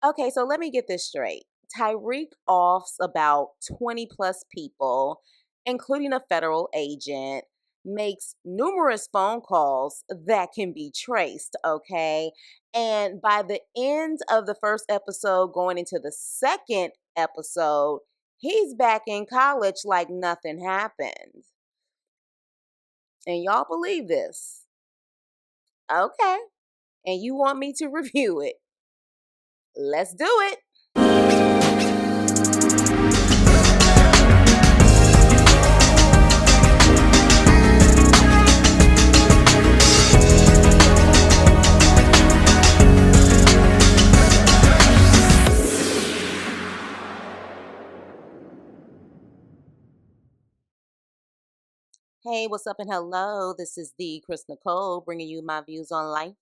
Okay, so let me get this straight. Tyreek offs about 20 plus people, including a federal agent, makes numerous phone calls that can be traced, okay? And by the end of the first episode, going into the second episode, he's back in college like nothing happened. And y'all believe this? Okay. And you want me to review it? Let's do it. Hey, what's up and hello? This is the Chris Nicole bringing you my views on life,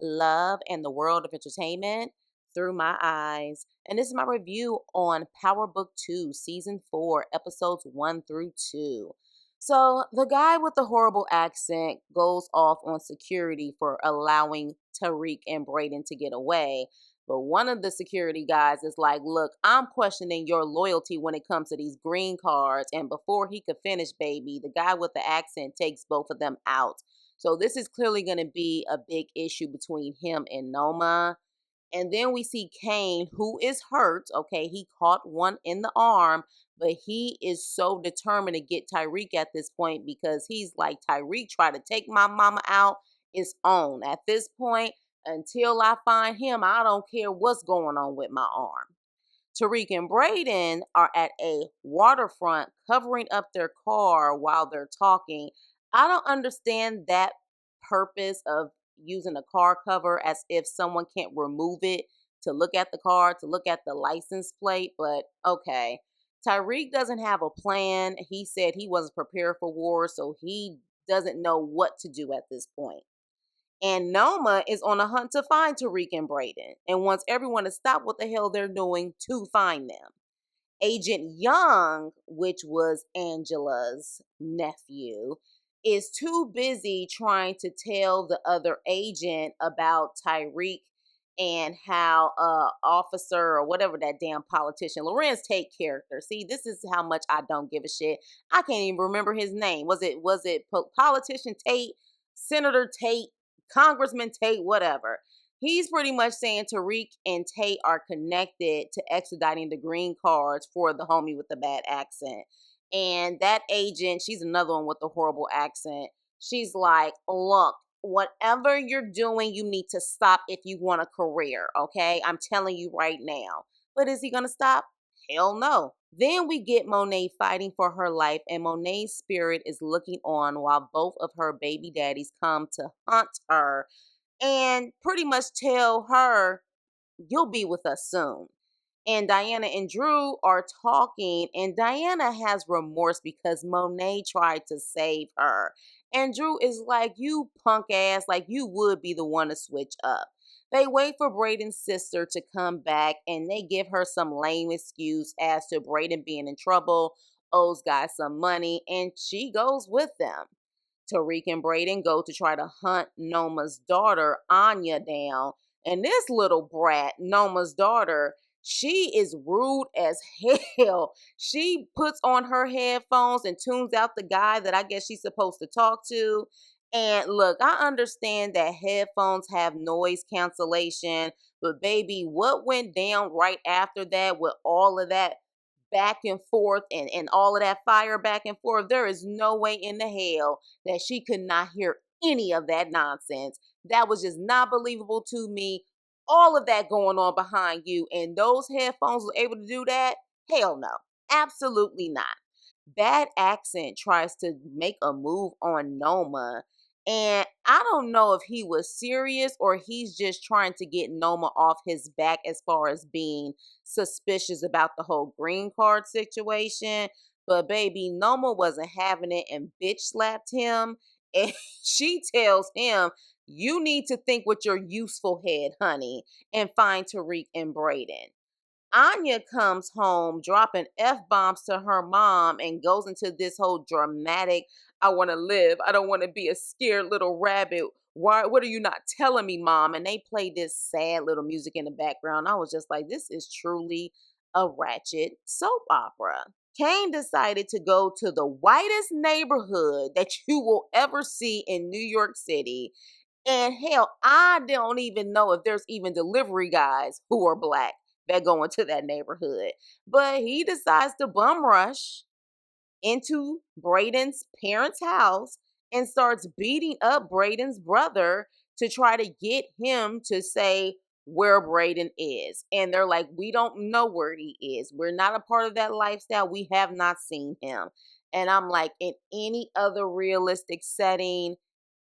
love, and the world of entertainment through my eyes. And this is my review on Power Book 2, Season 4, Episodes 1 through 2. So, the guy with the horrible accent goes off on security for allowing Tariq and Brayden to get away. But one of the security guys is like, look, I'm questioning your loyalty when it comes to these green cards. And before he could finish, baby, the guy with the accent takes both of them out. So this is clearly going to be a big issue between him and Noma. And then we see Kane, who is hurt. Okay, he caught one in the arm, but he is so determined to get Tyreek at this point because he's like, Tyreek tried to take my mama out. It's on. At this point, until I find him, I don't care what's going on with my arm. Tariq and Brayden are at a waterfront covering up their car while they're talking. I don't understand that purpose of using a car cover as if someone can't remove it to look at the car, to look at the license plate, but okay. Tyreek doesn't have a plan. He said he wasn't prepared for war, so he doesn't know what to do at this point. And Noma is on a hunt to find Tariq and Brayden and wants everyone to stop what the hell they're doing to find them. Agent Young, which was Angela's nephew, is too busy trying to tell the other agent about Tyreek and how officer or whatever that damn politician, Lorenz Tate character. See, this is how much I don't give a shit. I can't even remember his name. Was it politician Tate, Senator Tate, Congressman Tate, whatever? He's pretty much saying Tariq and Tate are connected to expediting the green cards for the homie with the bad accent. And that agent, she's another one with the horrible accent. She's like, look, whatever you're doing, you need to stop if you want a career, okay? I'm telling you right now. But is he going to stop? Hell no. Then we get Monet fighting for her life, and Monet's spirit is looking on while both of her baby daddies come to hunt her and pretty much tell her, you'll be with us soon. And Diana and Drew are talking, and Diana has remorse because Monet tried to save her. And Drew is like, you punk ass, like you would be the one to switch up. They wait for Brayden's sister to come back, and they give her some lame excuse as to Brayden being in trouble, owes guys some money, and she goes with them. Tariq and Brayden go to try to hunt Noma's daughter, Anya, down. And this little brat, Noma's daughter, she is rude as hell. She puts on her headphones and tunes out the guy that I guess she's supposed to talk to. And look, I understand that headphones have noise cancellation, but baby, what went down right after that with all of that back and forth and all of that fire back and forth? There is no way in the hell that she could not hear any of that nonsense. That was just not believable to me. All of that going on behind you, and those headphones were able to do that? Hell no. Absolutely not. Bad accent tries to make a move on Noma. And I don't know if he was serious or he's just trying to get Noma off his back as far as being suspicious about the whole green card situation. But baby, Noma wasn't having it and bitch slapped him. And she tells him, you need to think with your useful head, honey, and find Tariq and Brayden. Anya comes home dropping F bombs to her mom and goes into this whole dramatic, I want to live. I don't want to be a scared little rabbit Why, what are you not telling me, mom? And they played this sad little music in the background. I was just like, this is truly a ratchet soap opera. Kane decided to go to the whitest neighborhood that you will ever see in New York City. And hell, I don't even know if there's even delivery guys who are black that go into that neighborhood. But he decides to bum rush into Braden's parents' house and starts beating up Braden's brother to try to get him to say where Braden is. And they're like, we don't know where he is. We're not a part of that lifestyle. We have not seen him. And I'm like, in any other realistic setting,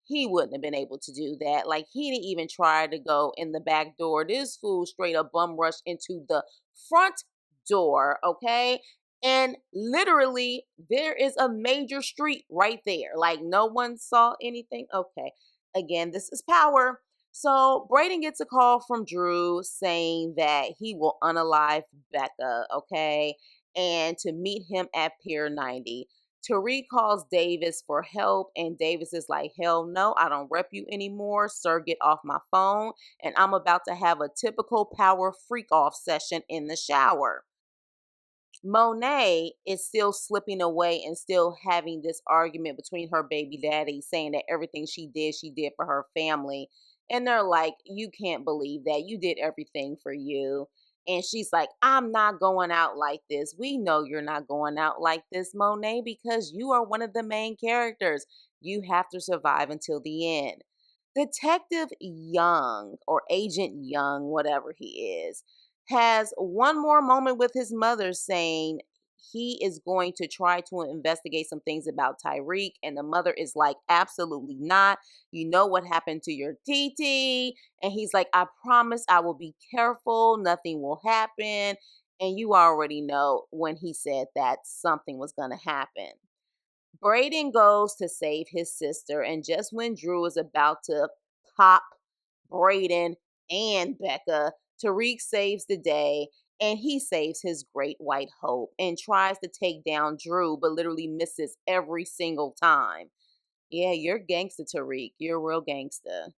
he wouldn't have been able to do that. Like, he didn't even try to go in the back door. This fool straight up bum rushed into the front door, okay? And literally, there is a major street right there. Like, no one saw anything. Okay. Again, this is power. So, Braden gets a call from Drew saying that he will unalive Becca, okay? And to meet him at Pier 90. Tariq calls Davis for help, and Davis is like, hell no, I don't rep you anymore. Sir, get off my phone. And I'm about to have a typical power freak off session in the shower. Monet is still slipping away and still having this argument between her baby daddy, saying that everything she did for her family. And they're like, you can't believe that. You did everything for you. And she's like, I'm not going out like this. We know you're not going out like this, Monet, because you are one of the main characters. You have to survive until the end. Detective Young, or Agent Young, whatever he is, has one more moment with his mother saying he is going to try to investigate some things about Tyreek. And the mother is like, absolutely not. You know what happened to your TT. And he's like, I promise I will be careful. Nothing will happen. And you already know when he said that something was going to happen. Braden goes to save his sister, and just when Drew is about to pop Braden and Becca, Tariq saves the day, and he saves his great white hope and tries to take down Drew, but literally misses every single time. Yeah, you're gangster, Tariq. You're a real gangster.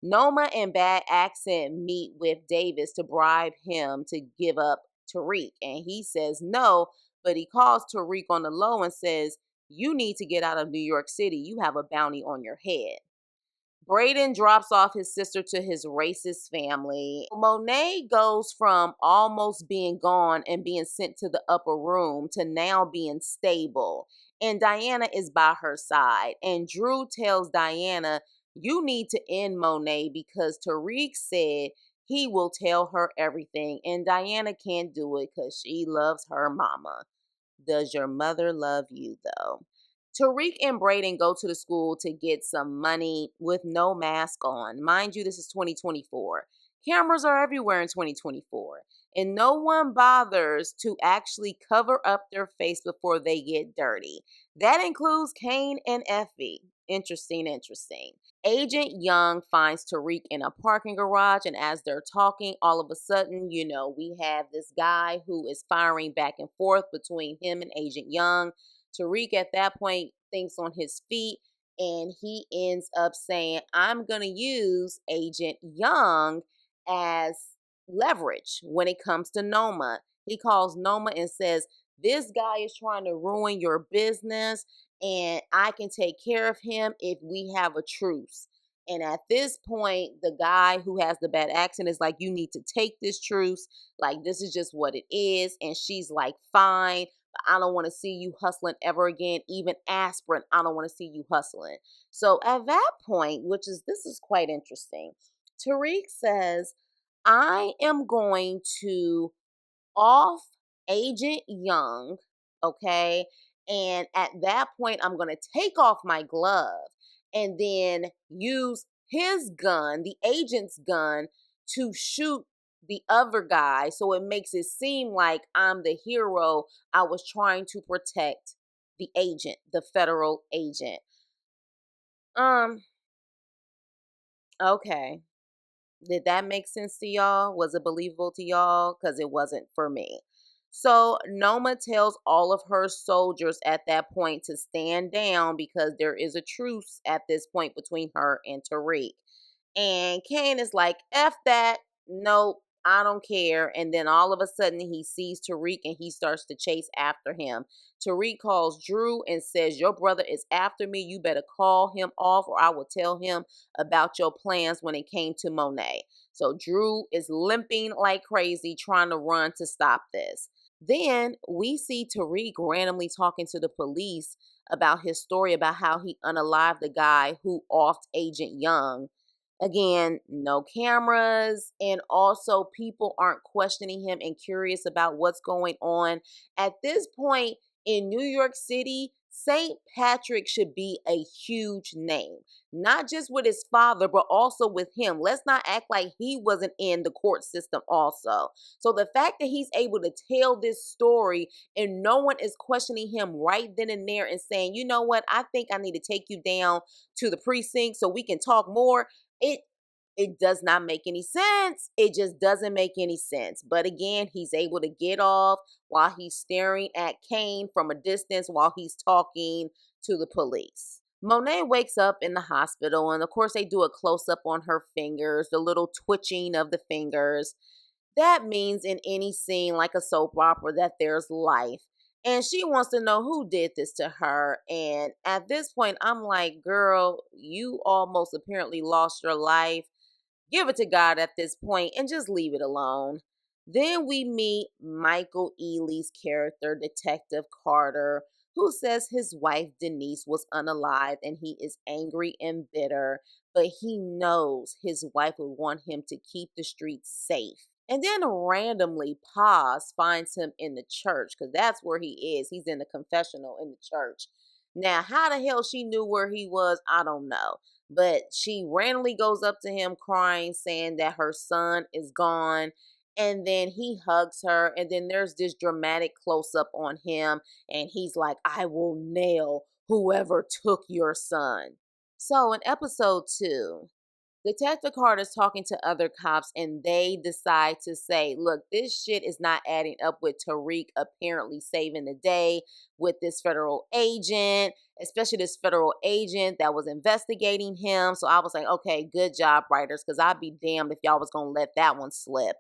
Noma and Bad Accent meet with Davis to bribe him to give up Tariq. And he says no, but he calls Tariq on the low and says, you need to get out of New York City. You have a bounty on your head. Braden drops off his sister to his racist family. Monet goes from almost being gone and being sent to the upper room to now being stable. And Diana is by her side. And Drew tells Diana, you need to end Monet because Tariq said he will tell her everything. And Diana can't do it because she loves her mama. Does your mother love you, though? Tariq and Braden go to the school to get some money with no mask on. Mind you, this is 2024. Cameras are everywhere in 2024. And no one bothers to actually cover up their face before they get dirty. That includes Kane and Effie. Interesting, interesting. Agent Young finds Tariq in a parking garage, and as they're talking, all of a sudden, we have this guy who is firing back and forth between him and Agent Young. Tariq at that point thinks on his feet, and he ends up saying, I'm going to use Agent Young as leverage when it comes to Noma. He calls Noma and says, this guy is trying to ruin your business, and I can take care of him if we have a truce. And at this point, the guy who has the bad accent is like, you need to take this truce. Like, this is just what it is. And she's like, fine. I don't want to see you hustling ever again. Even aspirin, I don't want to see you hustling. So at that point, this is quite interesting, Tariq says, I am going to off Agent Young, okay? And at that point, I'm going to take off my glove and then use his gun, the agent's gun, to shoot the other guy. So it makes it seem like I'm the hero. I was trying to protect the agent, the federal agent. Okay. Did that make sense to y'all? Was it believable to y'all? Because it wasn't for me. So Noma tells all of her soldiers at that point to stand down because there is a truce at this point between her and Tariq. And Kane is like, F that. Nope, I don't care. And then all of a sudden he sees Tariq and he starts to chase after him. Tariq calls Drew and says, your brother is after me. You better call him off or I will tell him about your plans when it came to Monet. So Drew is limping like crazy trying to run to stop this. Then we see Tariq randomly talking to the police about his story about how he unalived the guy who offed Agent Young. Again, no cameras, and also people aren't questioning him and curious about what's going on. At this point in New York City, St. Patrick should be a huge name, not just with his father, but also with him. Let's not act like he wasn't in the court system also. So the fact that he's able to tell this story and no one is questioning him right then and there and saying, you know what, I think I need to take you down to the precinct so we can talk more. It it does not make any sense. It just doesn't make any sense. But again, he's able to get off while he's staring at Kane from a distance while he's talking to the police. Monet wakes up in the hospital, and of course, they do a close up on her fingers, the little twitching of the fingers. That means in any scene like a soap opera that there's life. And she wants to know who did this to her. And at this point, I'm like, girl, you almost apparently lost your life. Give it to God at this point and just leave it alone. Then we meet Michael Ealy's character, Detective Carter, who says his wife Denise was unalived and he is angry and bitter, but he knows his wife would want him to keep the streets safe. And then randomly, Paz finds him in the church because that's where he is. He's in the confessional in the church. Now, how the hell she knew where he was, I don't know. But she randomly goes up to him crying, saying that her son is gone. And then he hugs her. And then there's this dramatic close up on him. And he's like, I will nail whoever took your son. So in episode 2, Detective Carter's talking to other cops and they decide to say, look, this shit is not adding up with Tariq apparently saving the day with this federal agent, especially this federal agent that was investigating him. So I was like, okay, good job, writers, because I'd be damned if y'all was going to let that one slip.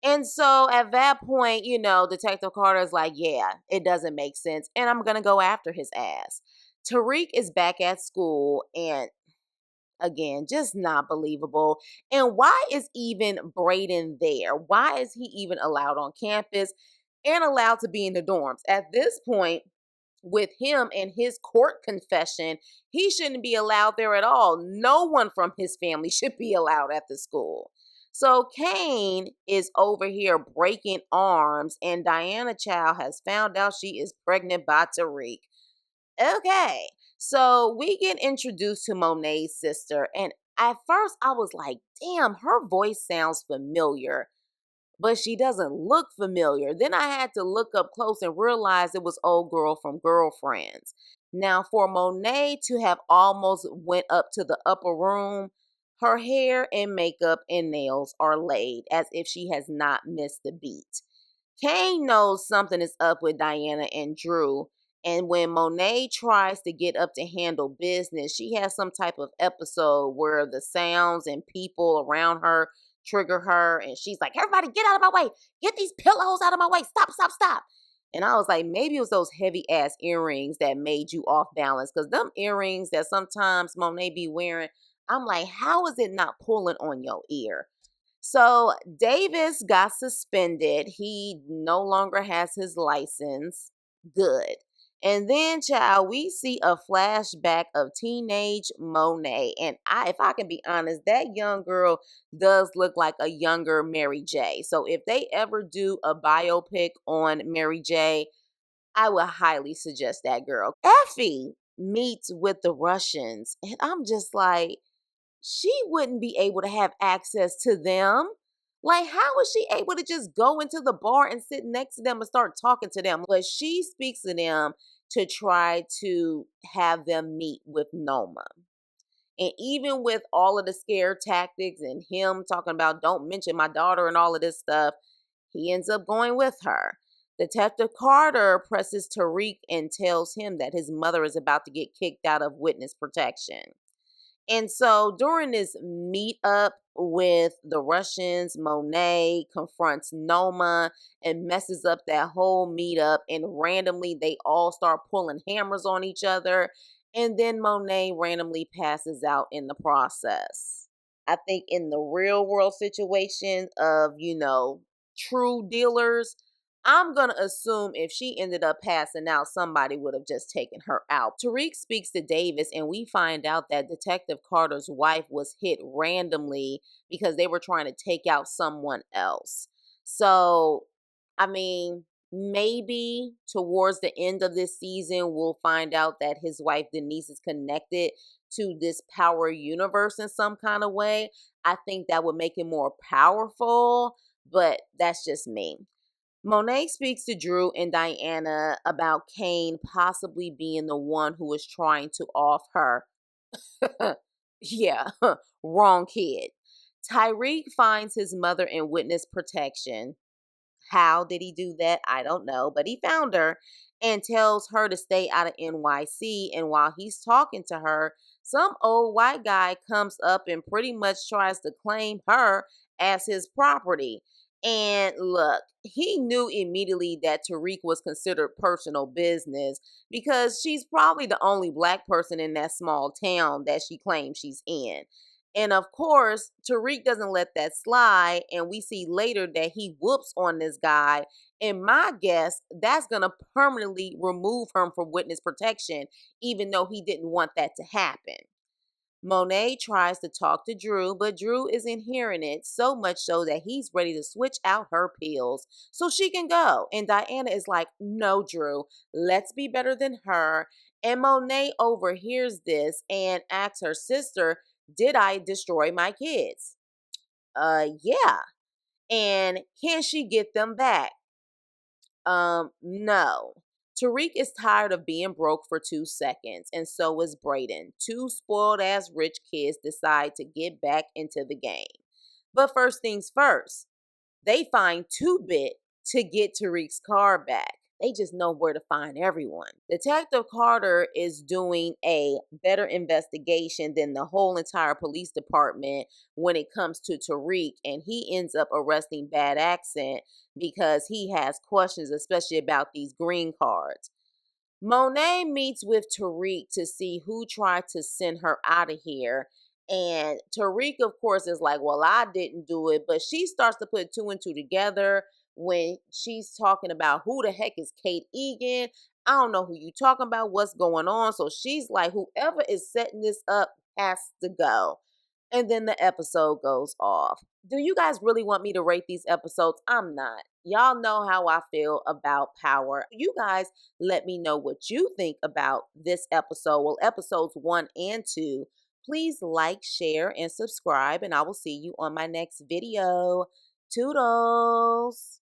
And so at that point, Detective Carter is like, yeah, it doesn't make sense. And I'm going to go after his ass. Tariq is back at school and again, just not believable. And why is even Braden there? Why is he even allowed on campus and allowed to be in the dorms? At this point, with him and his court confession, he shouldn't be allowed there at all. No one from his family should be allowed at the school. So Kane is over here breaking arms, and Diana Chow has found out she is pregnant by Tariq. Okay. So we get introduced to Monet's sister, and at first I was like, damn, her voice sounds familiar, but she doesn't look familiar. Then I had to look up close and realize it was old girl from Girlfriends. Now, for Monet to have almost went up to the upper room, her hair and makeup and nails are laid as if she has not missed a beat. Kane knows something is up with Diana and Drew. And when Monet tries to get up to handle business, she has some type of episode where the sounds and people around her trigger her. And she's like, everybody get out of my way. Get these pillows out of my way. Stop, stop, stop. And I was like, maybe it was those heavy ass earrings that made you off balance. Because them earrings that sometimes Monet be wearing, I'm like, how is it not pulling on your ear? So Davis got suspended. He no longer has his license. Good. And then, child, we see a flashback of teenage Monet. And if I can be honest, that young girl does look like a younger Mary J. So if they ever do a biopic on Mary J, I would highly suggest that girl. Effie meets with the Russians. And I'm just like, she wouldn't be able to have access to them. Like, how is she able to just go into the bar and sit next to them and start talking to them? But she speaks to them to try to have them meet with Noma. And even with all of the scare tactics and him talking about don't mention my daughter and all of this stuff, he ends up going with her. Detective Carter presses Tariq and tells him that his mother is about to get kicked out of witness protection. And so during this meetup with the Russians, Monet confronts Noma and messes up that whole meetup. And randomly, they all start pulling hammers on each other. And then Monet randomly passes out in the process. I think in the real world situation of, true dealers, I'm going to assume if she ended up passing out, somebody would have just taken her out. Tariq speaks to Davis, and we find out that Detective Carter's wife was hit randomly because they were trying to take out someone else. So, I mean, maybe towards the end of this season, we'll find out that his wife Denise is connected to this power universe in some kind of way. I think that would make it more powerful, but that's just me. Monet speaks to Drew and Diana about Kane possibly being the one who is trying to off her. Yeah, wrong kid. Tyreek finds his mother in witness protection. How did he do that? I don't know, but he found her and tells her to stay out of NYC. And while he's talking to her, some old white guy comes up and pretty much tries to claim her as his property. And look, he knew immediately that Tariq was considered personal business because she's probably the only black person in that small town that she claims she's in. And of course, Tariq doesn't let that slide. And we see later that he whoops on this guy. And my guess, that's going to permanently remove him from witness protection, even though he didn't want that to happen. Monet tries to talk to Drew, but Drew isn't hearing it, so much so that he's ready to switch out her pills so she can go. And Diana is like, no, Drew, let's be better than her. And Monet overhears this and asks her sister, did I destroy my kids? Yeah. And can she get them back? No. Tariq is tired of being broke for 2 seconds, and so is Brayden. Two spoiled ass rich kids decide to get back into the game. But first things first, they find 2-Bit to get Tariq's car back. They just know where to find everyone. Detective Carter is doing a better investigation than the whole entire police department when it comes to Tariq, and he ends up arresting Bad Accent because he has questions, especially about these green cards. Monet meets with Tariq to see who tried to send her out of here. And Tariq, of course, is like, well, I didn't do it. But she starts to put two and two together when she's talking about who the heck is Kate Egan. I don't know who you talking about, what's going on. So she's like, whoever is setting this up has to go. And then the episode goes off. Do you guys really want me to rate these episodes? I'm not. Y'all know how I feel about power. You guys let me know what you think about this episode. Well, episodes 1 and 2. Please like, share, and subscribe, and I will see you on my next video. Toodles.